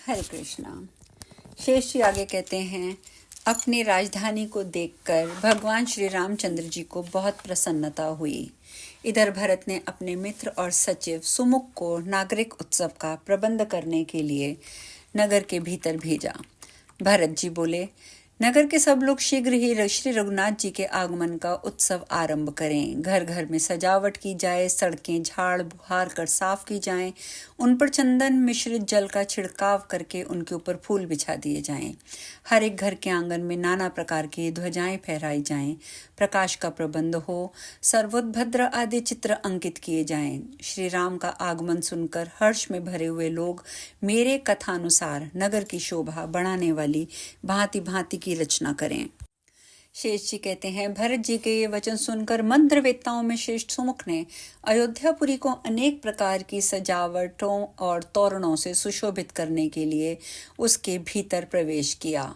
हरे कृष्णा। शेष जी आगे कहते हैं, अपनी राजधानी को देखकर भगवान श्री रामचंद्र जी को बहुत प्रसन्नता हुई। इधर भरत ने अपने मित्र और सचिव सुमुख को नागरिक उत्सव का प्रबंध करने के लिए नगर के भीतर भेजा। भरत जी बोले, नगर के सब लोग शीघ्र ही श्री रघुनाथ जी के आगमन का उत्सव आरंभ करें। घर घर में सजावट की जाए, सड़कें झाड़ बुहार कर साफ की जाएं, उन पर चंदन मिश्रित जल का छिड़काव करके उनके ऊपर फूल बिछा दिए जाएं। हर एक घर के आंगन में नाना प्रकार की ध्वजाएं फहराई जाएं, प्रकाश का प्रबंध हो, सर्वोत्भद्र आदि चित्र अंकित किए जाएं। श्री राम का आगमन सुनकर हर्ष में भरे हुए लोग मेरे कथानुसार नगर की शोभा बढ़ाने वाली भांति भांति की रचना करें। शेष जी कहते हैं, भरत जी के ये वचन सुनकर मंत्रवेत्ताओं में श्रेष्ठ सुमुख ने अयोध्यापुरी को अनेक प्रकार की सजावटों और तोरणों से सुशोभित करने के लिए उसके भीतर प्रवेश किया।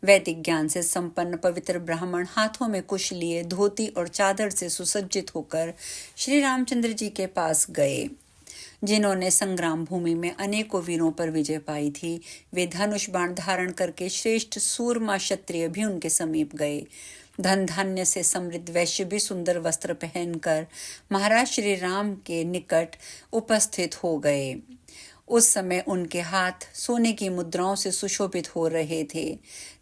वैदिक ज्ञान से संपन्न पवित्र ब्राह्मण हाथों में कुश लिए धोती और चादर से सुसज्जित होकर श्री रामचंद्र जी के पास गए। जिन्होंने संग्राम भूमि में अनेकों वीरों पर विजय पाई थी, वे धनुष बाण धारण करके श्रेष्ठ सूरमा क्षत्रिय भी उनके समीप गए। धन धान्य से समृद्ध वैश्य भी सुंदर वस्त्र पहनकर महाराज श्री राम के निकट उपस्थित हो गए। उस समय उनके हाथ सोने की मुद्राओं से सुशोभित हो रहे थे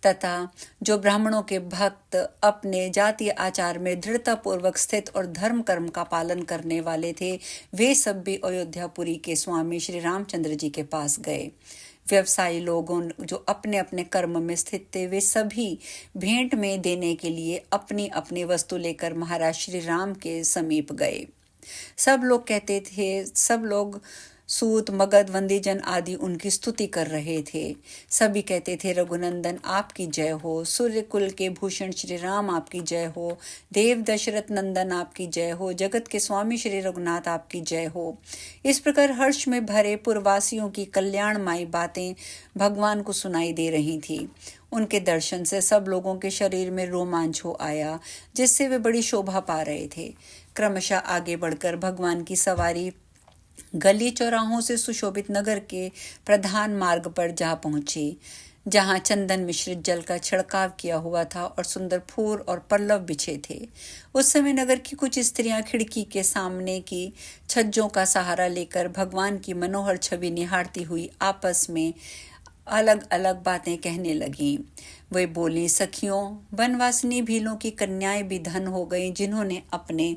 तथा जो ब्राह्मणों के भक्त अपने जातीय आचार में दृढ़तापूर्वक स्थित और धर्म कर्म का पालन करने वाले थे, वे सब भी अयोध्यापुरी के स्वामी श्री रामचंद्र जी के पास गए। व्यवसायी लोगों जो अपने अपने कर्म में स्थित थे, वे सभी भेंट में देने के लिए अपनी अपनी वस्तु लेकर महाराज श्री राम के समीप गए। सब लोग कहते थे, सब लोग सूत मगध वंदीजन आदि उनकी स्तुति कर रहे थे। सभी कहते थे, रघुनंदन आपकी जय हो, सूर्य कुल के भूषण श्री राम आपकी जय हो, देव दशरथ नंदन आपकी जय हो, जगत के स्वामी श्री रघुनाथ आपकी जय हो। इस प्रकार हर्ष में भरे पुरवासियों की कल्याणमयी बातें भगवान को सुनाई दे रही थी। उनके दर्शन से सब लोगों के शरीर में रोमांच हो आया, जिससे वे बड़ी शोभा पा रहे थे। क्रमशः आगे बढ़कर भगवान की सवारी गली चौराहों से सुशोभित नगर के प्रधान मार्ग पर जा पहुंची, जहां चंदन मिश्रित जल का छिड़काव किया हुआ था और सुंदर फूल और पल्लव बिछे थे। उस समय नगर की कुछ स्त्रियां खिड़की के सामने की छज्जों का सहारा लेकर भगवान की मनोहर छवि निहारती हुई आपस में अलग अलग बातें कहने लगीं। वे बोली, सखियों, वनवासिनी भीलों की कन्याएं भी धन हो गईं, जिन्होंने अपने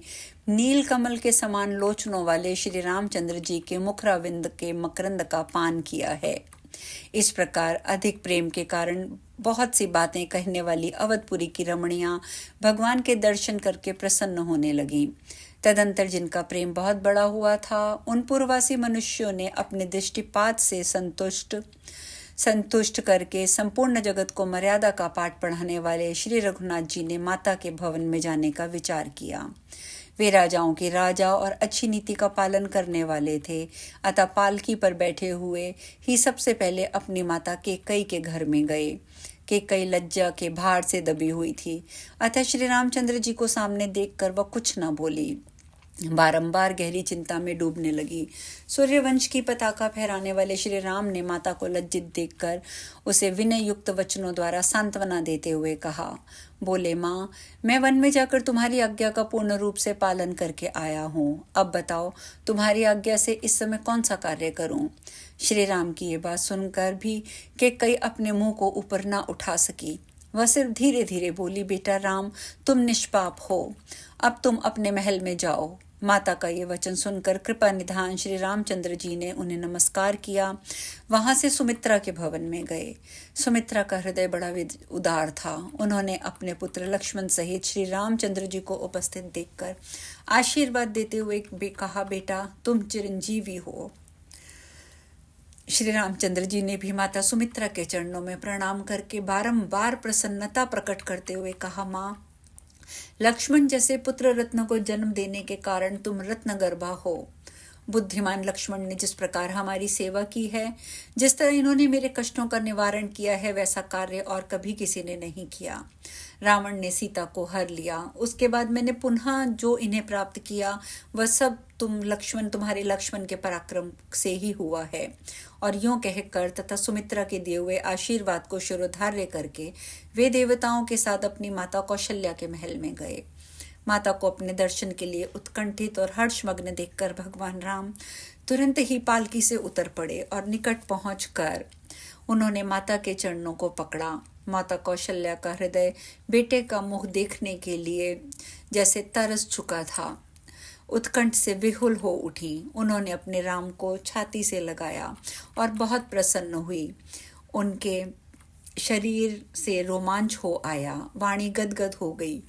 नील कमल के समान लोचनों वाले श्री रामचंद्र जी के मुखराविंद के मकरंद का पान किया है। इस प्रकार अधिक प्रेम के कारण बहुत सी बातें कहने वाली अवधपुरी की रमणियां भगवान के दर्शन करके प्रसन्न होने लगीं। तदंतर जिनका प्रेम बहुत बड़ा हुआ था, उन पूर्ववासी मनुष्यों ने अपने दृष्टिपात से संतुष्ट करके संपूर्ण जगत को मर्यादा का पाठ पढ़ाने वाले श्री रघुनाथ जी ने माता के भवन में जाने का विचार किया। वे राजाओं के राजा और अच्छी नीति का पालन करने वाले थे, अतः पालकी पर बैठे हुए ही सबसे पहले अपनी माता केकई के घर में गए। केकई लज्जा के भार से दबी हुई थी, अतः श्री रामचंद्र जी को सामने देखकर वह कुछ न बोली, बारंबार गहरी चिंता में डूबने लगी। सूर्यवंश की पताका फहराने वाले श्री राम ने माता को लज्जित देखकर उसे विनय युक्त वचनों द्वारा सांत्वना देते हुए कहा। बोले, माँ, मैं वन में जाकर तुम्हारी आज्ञा का पूर्ण रूप से पालन करके आया हूँ। अब बताओ, तुम्हारी आज्ञा से इस समय कौन सा कार्य करूँ? श्री राम की ये बात सुनकर भी केकई अपने मुंह को ऊपर ना उठा सकी। वह सिर्फ धीरे धीरे बोली, बेटा राम, तुम निष्पाप हो, अब तुम अपने महल में जाओ। माता का ये वचन सुनकर कृपा निधान श्री रामचंद्र जी ने उन्हें नमस्कार किया। वहां से सुमित्रा के भवन में गए। सुमित्रा का हृदय बड़ा उदार था। उन्होंने अपने पुत्र लक्ष्मण सहित श्री रामचंद्र जी को उपस्थित देखकर आशीर्वाद देते हुए कहा, बेटा, तुम चिरंजीवी हो। श्री रामचंद्र जी ने भी माता सुमित्रा के चरणों में प्रणाम करके बारंबार प्रसन्नता प्रकट करते हुए कहा, माँ, लक्ष्मण जैसे पुत्र रत्न को जन्म देने के कारण तुम रत्न गर्भा हो। बुद्धिमान लक्ष्मण ने जिस प्रकार हमारी सेवा की है, जिस तरह इन्होंने मेरे कष्टों का निवारण किया है, वैसा कार्य और कभी किसी ने नहीं किया। रावण ने सीता को हर लिया, उसके बाद मैंने पुनः जो इन्हें प्राप्त किया वह सब तुम्हारे लक्ष्मण के पराक्रम से ही हुआ है। और यूं कहकर तथा सुमित्रा के दिए हुए आशीर्वाद को शिरोधार्य करके वे देवताओं के साथ अपनी माता कौशल्या के महल में गए। माता को अपने दर्शन के लिए उत्कंठित और हर्षमग्न देखकर भगवान राम तुरंत ही पालकी से उतर पड़े और निकट पहुंचकर उन्होंने माता के चरणों को पकड़ा। माता कौशल्या का हृदय बेटे का मुख देखने के लिए जैसे तरस चुका था। उत्कंठ से विहुल हो उठी। उन्होंने अपने राम को छाती से लगाया और बहुत प्रसन्न हुई। उनके शरीर से रोमांच हो आया, वाणी गदगद हो गई।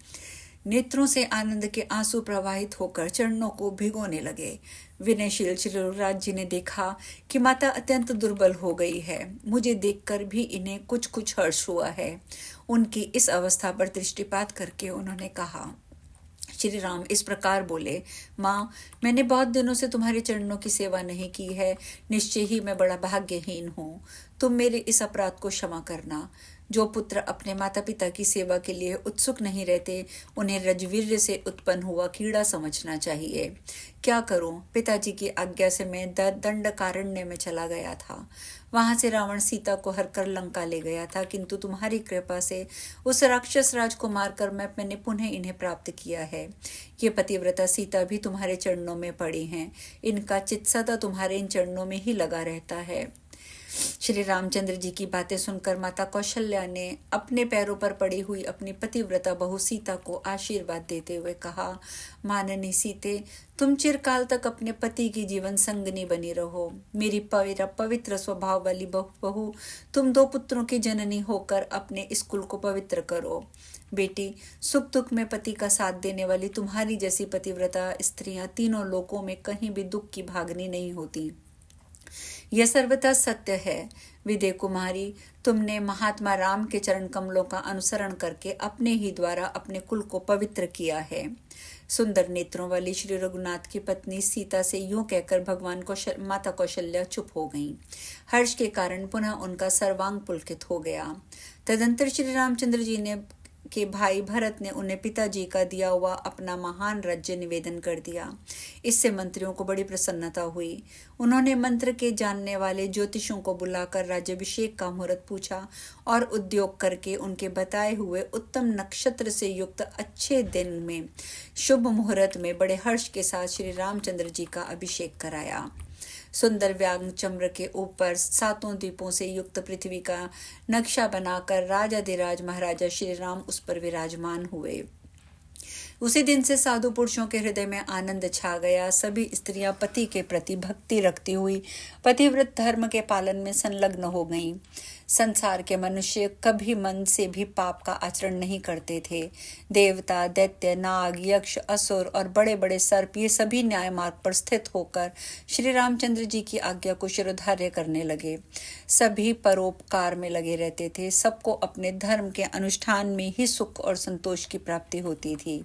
नेत्रों से आनंद के आंसू प्रवाहित होकर चरणों को भिगोने लगे। विनयशील शिरोराज जी ने देखा कि माता अत्यंत दुर्बल हो गई है। मुझे देखकर भी इन्हें कुछ कुछ हर्ष हुआ है। उनकी इस अवस्था पर दृष्टिपात करके उन्होंने कहा, श्री राम इस प्रकार बोले, माँ, मैंने बहुत दिनों से तुम्हारे चरणों की सेवा नहीं की है। निश्चय ही मैं बड़ा भाग्यहीन हूँ। तुम मेरे इस अपराध को क्षमा करना। जो पुत्र अपने माता पिता की सेवा के लिए उत्सुक नहीं रहते, उन्हें रजवीर्य से उत्पन्न हुआ कीड़ा समझना चाहिए। क्या करूं? पिताजी की आज्ञा से मैं दंडकारण्य में चला गया था। वहां से रावण सीता को हरकर लंका ले गया था, किंतु तुम्हारी कृपा से उस राक्षस राज को मारकर मैंने पुनः इन्हें प्राप्त किया है। ये पतिव्रता सीता भी तुम्हारे चरणों में पड़ी हैं। इनका चित्त सदा तुम्हारे इन चरणों में ही लगा रहता है। श्री रामचंद्र जी की बातें सुनकर माता कौशल्या ने अपने पैरों पर पड़ी हुई अपनी पतिव्रता बहू सीता को आशीर्वाद देते हुए कहा, माननी सीते, तुम चिरकाल तक अपने पति की जीवन संगनी बनी रहो। मेरी पवित्र स्वभाव वाली बहू, तुम 2 पुत्रों की जननी होकर अपने इस कुल को पवित्र करो। बेटी, सुख दुख में पति का साथ देने वाली तुम्हारी जैसी पतिव्रता स्त्रियां तीनों लोकों में कहीं भी दुख की भागनी नहीं होती। यह सर्वथा सत्य है। विदे कुमारी, तुमने महात्मा राम के चरण कमलों का अनुसरण करके अपने ही द्वारा अपने कुल को पवित्र किया है। सुंदर नेत्रों वाली श्री रघुनाथ की पत्नी सीता से यूं कहकर माता कौशल्या चुप हो गईं। हर्ष के कारण पुनः उनका सर्वांग पुलकित हो गया। तदंतर श्री रामचंद्र जी के भाई भरत ने उन्हें पिताजी का दिया हुआ अपना महान राज्य निवेदन कर दिया। इससे मंत्रियों को बड़ी प्रसन्नता हुई। उन्होंने मंत्र के जानने वाले ज्योतिषों को बुलाकर राज्याभिषेक का मुहूर्त पूछा और उद्योग करके उनके बताए हुए उत्तम नक्षत्र से युक्त अच्छे दिन में शुभ मुहूर्त में बड़े हर्ष के साथ श्री रामचंद्र जी का अभिषेक कराया। सुंदर व्याघ्र चम्र के ऊपर 7 द्वीपों से युक्त पृथ्वी का नक्शा बनाकर राजाधिराज महाराजा श्री राम उस पर विराजमान हुए। उसी दिन से साधु पुरुषों के हृदय में आनंद छा गया। सभी स्त्रियां पति के प्रति भक्ति रखती हुई पतिव्रत धर्म के पालन में संलग्न हो गईं। संसार के मनुष्य कभी मन से भी पाप का आचरण नहीं करते थे। देवता, दैत्य, नाग, यक्ष, असुर और बड़े बड़े सर्प, ये सभी न्याय मार्ग पर स्थित होकर श्री रामचंद्र जी की आज्ञा को शिरोधार्य करने लगे। सभी परोपकार में लगे रहते थे। सबको अपने धर्म के अनुष्ठान में ही सुख और संतोष की प्राप्ति होती थी।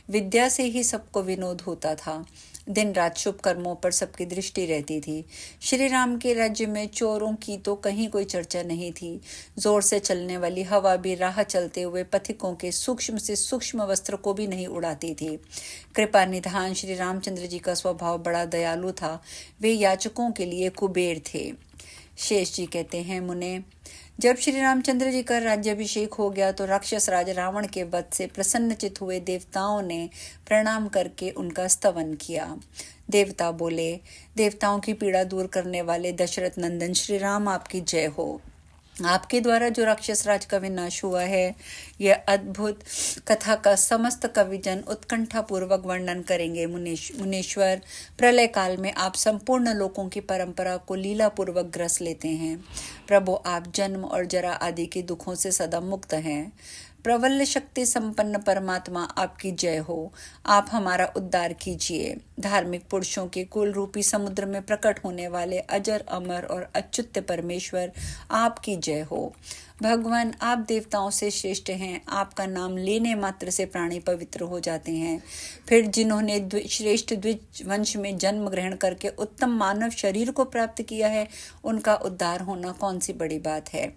विद्या से ही सबको विनोद होता था। दिन रात शुभ कर्मों पर सबकी दृष्टि रहती थी। श्री राम के राज्य में चोरों की तो कहीं कोई चर्चा नहीं थी। जोर से चलने वाली हवा भी राह चलते हुए पथिकों के सूक्ष्म से सूक्ष्म वस्त्र को भी नहीं उड़ाती थी। कृपा निधान श्री रामचंद्र जी का स्वभाव बड़ा दयालु था। वे याचकों के लिए कुबेर थे। शेष जी कहते हैं, मुने, जब श्री रामचंद्र जी का राज्याभिषेक हो गया तो राक्षस राज रावण के वध से प्रसन्नचित हुए देवताओं ने प्रणाम करके उनका स्तवन किया। देवता बोले, देवताओं की पीड़ा दूर करने वाले दशरथ नंदन श्री राम, आपकी जय हो। आपके द्वारा जो राक्षस राज का विनाश हुआ है, यह अद्भुत कथा का समस्त कविजन उत्कंठा पूर्वक वर्णन करेंगे। मुनीश्वर, प्रलय काल में आप संपूर्ण लोकों की परंपरा को लीला पूर्वक ग्रस लेते हैं। प्रभु, आप जन्म और जरा आदि के दुखों से सदा मुक्त हैं। प्रबल शक्ति संपन्न परमात्मा, आपकी जय हो। आप हमारा उद्धार कीजिए। धार्मिक पुरुषों के कुल रूपी समुद्र में प्रकट होने वाले अजर, अमर और अच्युत परमेश्वर, आपकी जय हो। भगवान, आप देवताओं से श्रेष्ठ हैं। आपका नाम लेने मात्र से प्राणी पवित्र हो जाते हैं। फिर जिन्होंने श्रेष्ठ द्विज वंश में जन्म ग्रहण करके उत्तम मानव शरीर को प्राप्त किया है, उनका उद्धार होना कौन सी बड़ी बात है।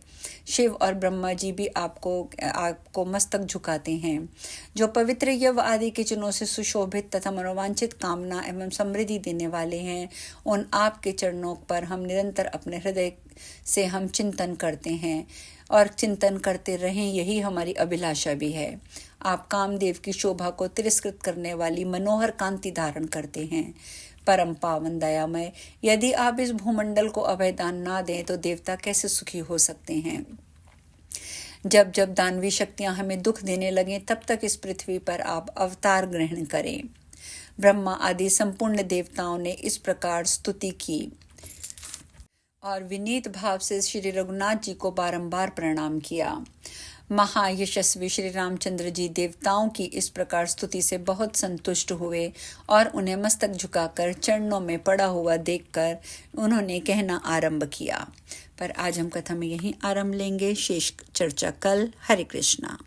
शिव और ब्रह्मा जी भी आपको मस्तक झुकाते हैं। जो पवित्र यव आदि के चिन्हों से सुशोभित तथा मनोवांछित कामना एवं समृद्धि देने वाले हैं, उन आपके चरणों पर हम निरंतर अपने हृदय से हम चिंतन करते हैं और चिंतन करते रहें, यही हमारी अभिलाषा भी है। आप कामदेव की शोभा को तिरस्कृत करने वाली मनोहर कांति धारण करते हैं। परम पावन दयामय, यदि आप इस भूमंडल को अभयदान ना दें तो देवता कैसे सुखी हो सकते हैं। जब जब दानवी शक्तियां हमें दुख देने लगें, तब तक इस पृथ्वी पर आप अवतार ग्रहण करें। ब्रह्मा आदि संपूर्ण देवताओं ने इस प्रकार स्तुति की और विनीत भाव से श्री रघुनाथ जी को बारंबार प्रणाम किया। महायशस्वी श्री रामचंद्र जी देवताओं की इस प्रकार स्तुति से बहुत संतुष्ट हुए और उन्हें मस्तक झुकाकर चरणों में पड़ा हुआ देखकर उन्होंने कहना आरंभ किया। पर आज हम कथा में यहीं आरंभ लेंगे, शेष चर्चा कल। हरे कृष्णा।